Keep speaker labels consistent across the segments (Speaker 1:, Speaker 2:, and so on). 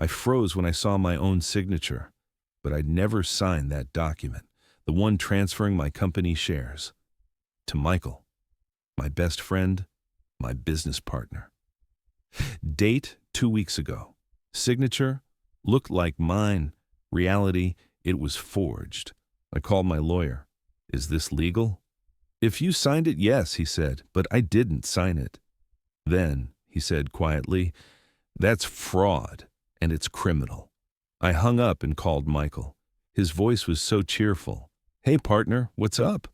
Speaker 1: I froze when I saw my own signature, but I'd never signed that document, the one transferring my company shares to Michael, my best friend, my business partner. Date 2 weeks ago. Signature looked like mine. Reality, it was forged. I called my lawyer. Is this legal? If you signed it, yes, he said, but I didn't sign it. Then, he said quietly, that's fraud, and it's criminal. I hung up and called Michael. His voice was so cheerful. Hey, partner, what's up?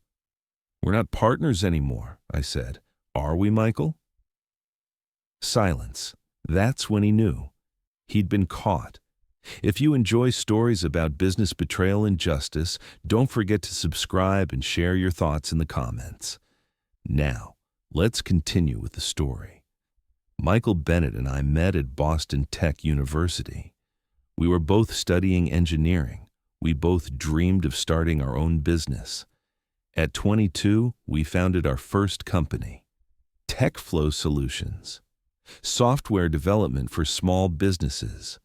Speaker 1: We're not partners anymore, I said. Are we, Michael? Silence. That's when he knew. He'd been caught. If you enjoy stories about business betrayal and justice, don't forget to subscribe and share your thoughts in the comments. Now, let's continue with the story. Michael Bennett and I met at Boston Tech University. We were both studying engineering. We both dreamed of starting our own business. At 22, we founded our first company, TechFlow Solutions, software development for small businesses.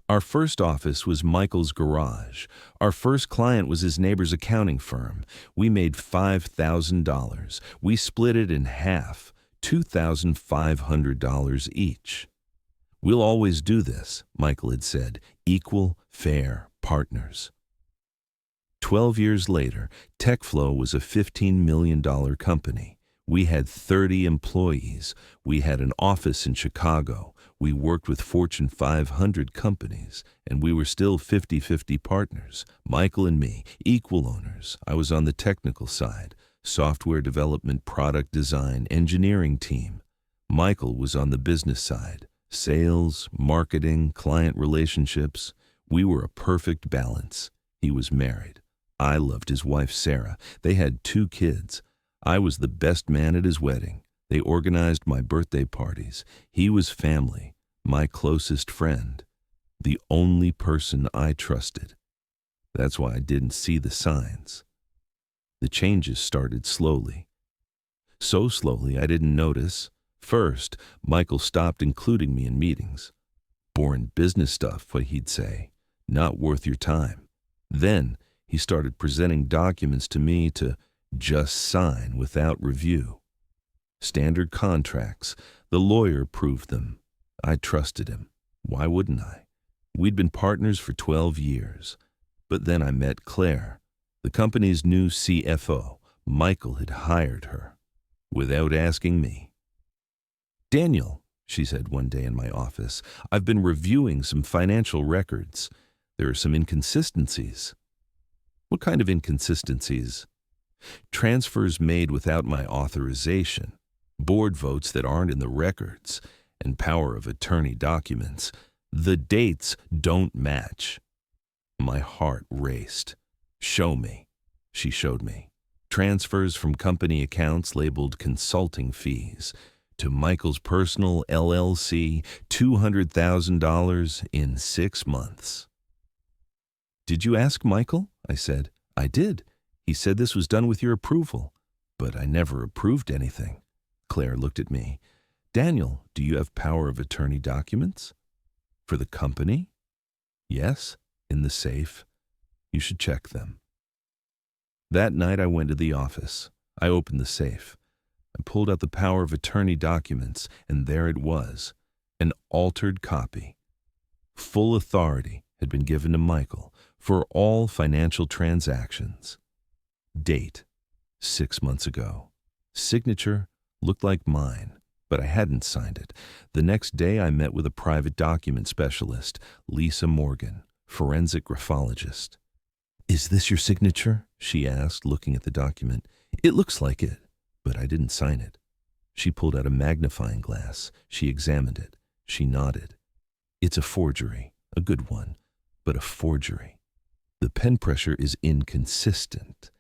Speaker 1: Our first office was Michael's garage. Our first client was his neighbor's accounting firm. We made $5,000. We split it in half, $2,500 each. We'll always do this, Michael had said, equal, fair partners. 12 years later, TechFlow was a $15 million company. We had 30 employees. We had an office in Chicago. We worked with Fortune 500 companies, and we were still 50-50 partners. Michael and me, equal owners. I was on the technical side, software development, product design, engineering team. Michael was on the business side, sales, marketing, client relationships. We were a perfect balance. He was married. I loved his wife, Sarah. They had 2 kids. I was the best man at his wedding. They organized my birthday parties. He was family, my closest friend, the only person I trusted. That's why I didn't see the signs. The changes started slowly. So slowly I didn't notice. First, Michael stopped including me in meetings. Boring business stuff, what he'd say. Not worth your time. Then he started presenting documents to me to just sign without review. Standard contracts. The lawyer proved them. I trusted him. Why wouldn't I? We'd been partners for 12 years. But then I met Claire, the company's new CFO. Michael had hired her without asking me. Daniel, she said one day in my office, I've been reviewing some financial records. There are some inconsistencies. What kind of inconsistencies? Transfers made without my authorization, board votes that aren't in the records, and power of attorney documents. The dates don't match. My heart raced. Show me. She showed me. Transfers from company accounts labeled consulting fees to Michael's personal LLC, $200,000 in 6 months. Did you ask Michael? I said. I did. He said this was done with your approval, but I never approved anything. Claire looked at me. Daniel, do you have power of attorney documents? For the company? Yes, in the safe. You should check them. That night I went to the office. I opened the safe. I pulled out the power of attorney documents, and there it was, an altered copy. Full authority had been given to Michael for all financial transactions. Date, 6 months ago. Signature looked like mine, but I hadn't signed it. The next day I met with a private document specialist, Lisa Morgan, forensic graphologist. Is this your signature? She asked, looking at the document. It looks like it, but I didn't sign it. She pulled out a magnifying glass. She examined it. She nodded. It's a forgery, a good one, but a forgery. The pen pressure is inconsistent,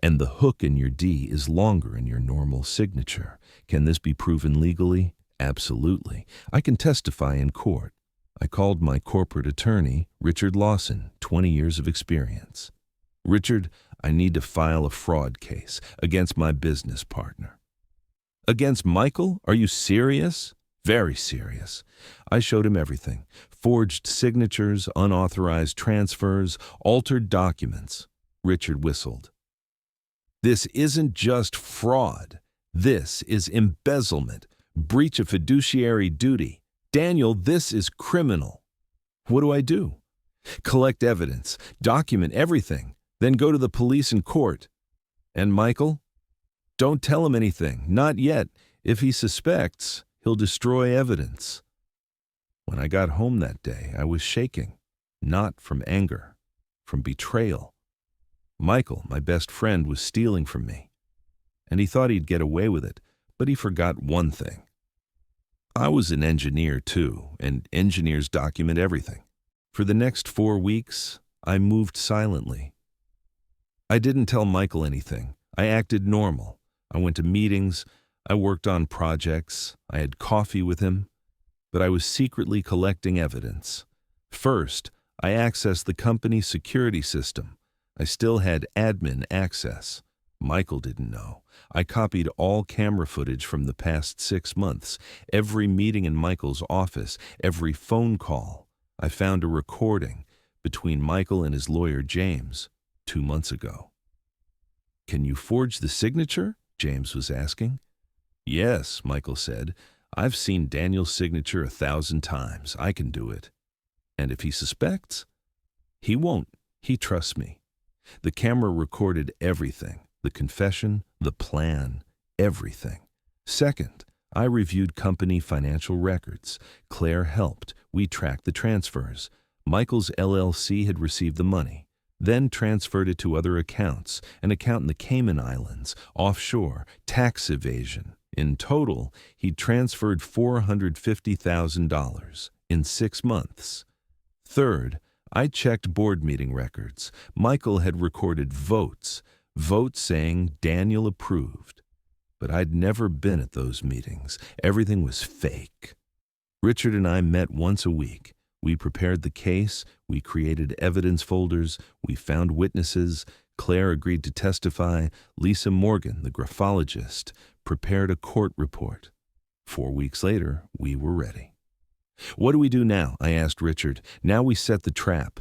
Speaker 1: and the hook in your D is longer in your normal signature. Can this be proven legally? Absolutely. I can testify in court. I called my corporate attorney, Richard Lawson, 20 years of experience. Richard, I need to file a fraud case against my business partner. Against Michael? Are you serious? Very serious. I showed him everything. Forged signatures, unauthorized transfers, altered documents. Richard whistled. This isn't just fraud. This is embezzlement, breach of fiduciary duty. Daniel, this is criminal. What do I do? Collect evidence, document everything, then go to the police and court. And Michael? Don't tell him anything, not yet. If he suspects, he'll destroy evidence. When I got home that day, I was shaking, not from anger, from betrayal. Michael, my best friend, was stealing from me, and he thought he'd get away with it, but he forgot one thing. I was an engineer too, and engineers document everything. For the next 4 weeks, I moved silently. I didn't tell Michael anything. I acted normal. I went to meetings. I worked on projects. I had coffee with him. But I was secretly collecting evidence. First, I accessed the company's security system. I still had admin access. Michael didn't know. I copied all camera footage from the past 6 months, every meeting in Michael's office, every phone call. I found a recording between Michael and his lawyer, James, 2 months ago. Can you forge the signature? James was asking. Yes, Michael said. I've seen Daniel's signature 1,000 times. I can do it. And if he suspects? He won't. He trusts me. The camera recorded everything, the confession, the plan, everything. Second, I reviewed company financial records. Claire helped. We tracked the transfers. Michael's LLC had received the money, then transferred it to other accounts, an account in the Cayman Islands, offshore, tax evasion. In total, he transferred $450,000 in 6 months. Third, I checked board meeting records. Michael had recorded votes saying Daniel approved. But I'd never been at those meetings. Everything was fake. Richard and I met once a week. We prepared the case. We created evidence folders. We found witnesses. Claire agreed to testify. Lisa Morgan, the graphologist, prepared a court report. 4 weeks later, we were ready. What do we do now? I asked Richard. Now we set the trap.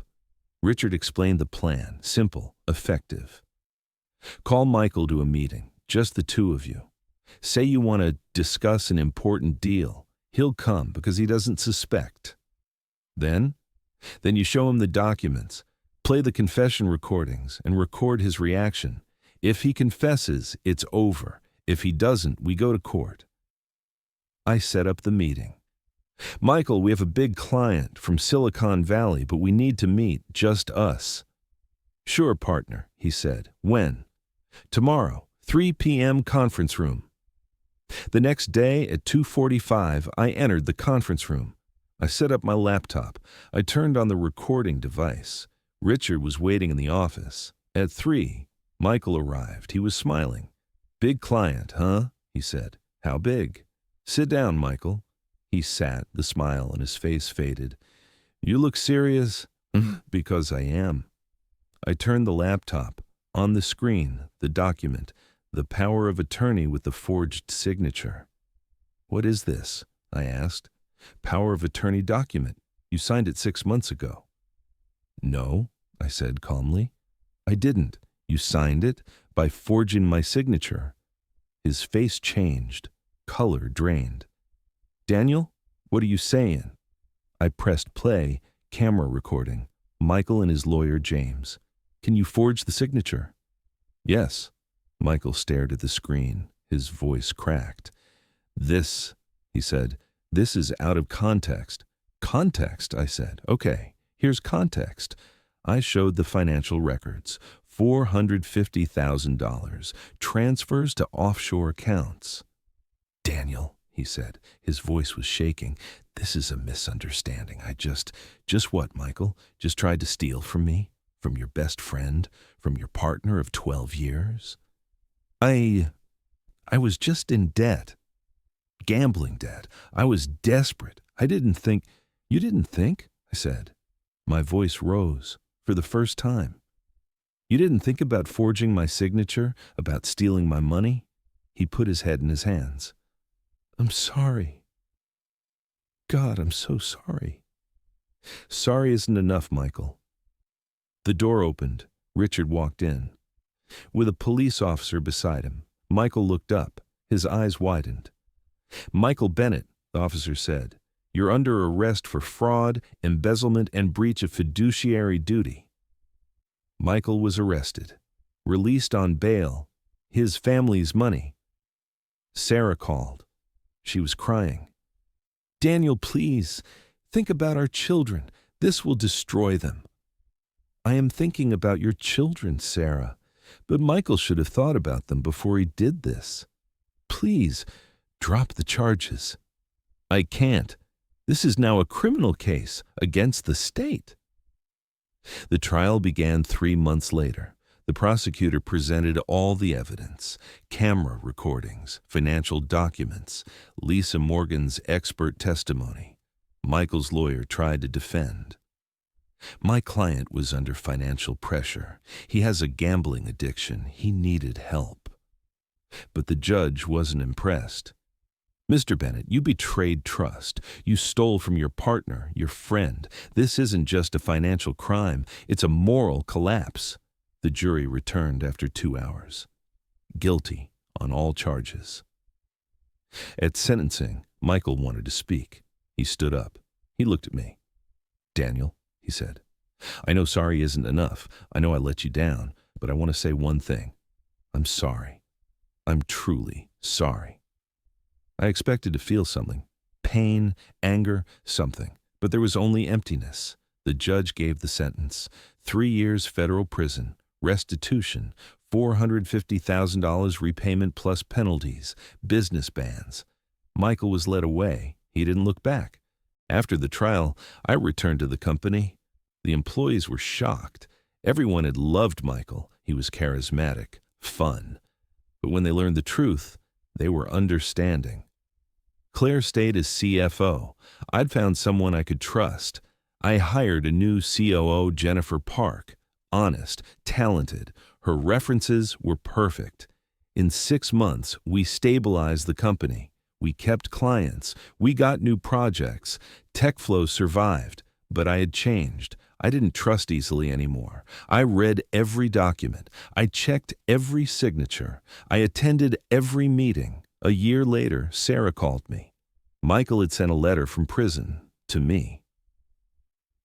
Speaker 1: Richard explained the plan. Simple, effective. Call Michael to a meeting, just the two of you. Say you want to discuss an important deal. He'll come because he doesn't suspect. Then you show him the documents, play the confession recordings, and record his reaction. If he confesses, it's over. If he doesn't, we go to court. I set up the meeting. Michael, we have a big client from Silicon Valley, but we need to meet, just us. Sure, partner, he said. When? Tomorrow, 3 p.m. conference room. The next day at 2:45, I entered the conference room. I set up my laptop. I turned on the recording device. Richard was waiting in the office. At 3, Michael arrived. He was smiling. Big client, huh? He said. How big? Sit down, Michael. He sat, the smile on his face faded. You look serious? Because I am. I turned the laptop. On the screen, the document, the power of attorney with the forged signature. What is this? I asked. Power of attorney document. You signed it 6 months ago. No, I said calmly. I didn't. You signed it by forging my signature. His face changed. Color drained. Daniel, what are you saying? I pressed play, camera recording. Michael and his lawyer, James. Can you forge the signature? Yes. Michael stared at the screen. His voice cracked. This, he said, this is out of context. Context, I said. Okay, here's context. I showed the financial records. $450,000. Transfers to offshore accounts. Daniel, he said. His voice was shaking. This is a misunderstanding. Just what, Michael? Just tried to steal from me? From your best friend? From your partner of 12 years? I was just in debt. Gambling debt. I was desperate. I didn't think. You didn't think? I said. My voice rose for the first time. You didn't think about forging my signature, about stealing my money? He put his head in his hands. I'm sorry. God, I'm so sorry." "Sorry isn't enough, Michael." The door opened. Richard walked in. With a police officer beside him, Michael looked up. His eyes widened. "Michael Bennett," the officer said, "you're under arrest for fraud, embezzlement, and breach of fiduciary duty." Michael was arrested, released on bail, his family's money. Sarah called. She was crying. "Daniel, please, think about our children. This will destroy them." "I am thinking about your children, Sarah, but Michael should have thought about them before he did this. Please, drop the charges." "I can't. This is now a criminal case against the state." The trial began 3 months later. The prosecutor presented all the evidence: camera recordings, financial documents, Lisa Morgan's expert testimony. Michael's lawyer tried to defend. "My client was under financial pressure. He has a gambling addiction. He needed help." But the judge wasn't impressed. "Mr. Bennett, you betrayed trust. You stole from your partner, your friend. This isn't just a financial crime. It's a moral collapse." The jury returned after 2 hours. Guilty on all charges. At sentencing, Michael wanted to speak. He stood up. He looked at me. "Daniel," he said, "I know sorry isn't enough. I know I let you down, but I want to say one thing. I'm sorry. I'm truly sorry. I expected to feel something. Pain, anger, something. But there was only emptiness." The judge gave the sentence: 3 years federal prison, restitution, $450,000 repayment plus penalties, business bans. Michael was led away. He didn't look back. After the trial, I returned to the company. The employees were shocked. Everyone had loved Michael. He was charismatic, fun. But when they learned the truth, they were understanding. Claire stayed as CFO. I'd found someone I could trust. I hired a new COO, Jennifer Park. Honest, talented. Her references were perfect. In 6 months, we stabilized the company. We kept clients. We got new projects. TechFlow survived, but I had changed. I didn't trust easily anymore. I read every document. I checked every signature. I attended every meeting. A year later, Sarah called me. Michael had sent a letter from prison to me.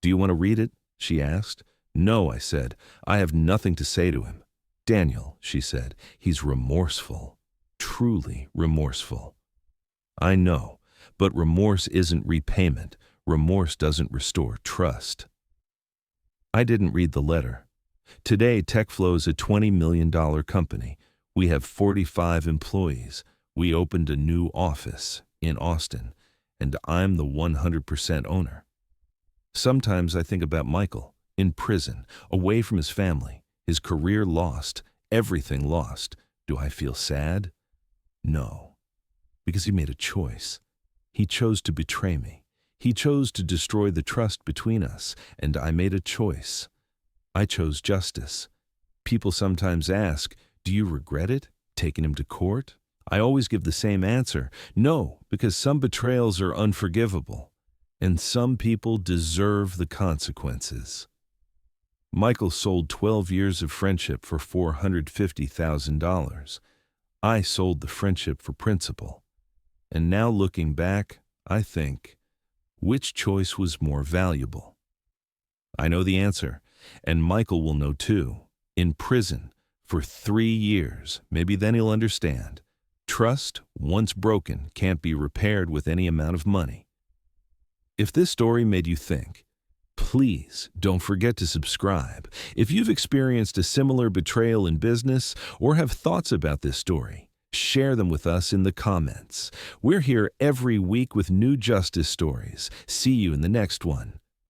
Speaker 1: "Do you want to read it?" she asked. "No," I said. "I have nothing to say to him." "Daniel," she said, "he's remorseful, truly remorseful." "I know, but remorse isn't repayment. Remorse doesn't restore trust." I didn't read the letter. Today, TechFlow is a $20 million company. We have 45 employees. We opened a new office in Austin, and I'm the 100% owner. Sometimes I think about Michael, in prison, away from his family, his career lost, everything lost. Do I feel sad? No, because he made a choice. He chose to betray me. He chose to destroy the trust between us, and I made a choice. I chose justice. People sometimes ask, "Do you regret it, taking him to court?" I always give the same answer: no, because some betrayals are unforgivable, and some people deserve the consequences. Michael sold 12 years of friendship for $450,000. I sold the friendship for principle. And now looking back, I think, which choice was more valuable? I know the answer, and Michael will know too. In prison for 3 years, maybe then he'll understand. Trust, once broken, can't be repaired with any amount of money. If this story made you think, please don't forget to subscribe. If you've experienced a similar betrayal in business or have thoughts about this story, share them with us in the comments. We're here every week with new justice stories. See you in the next one.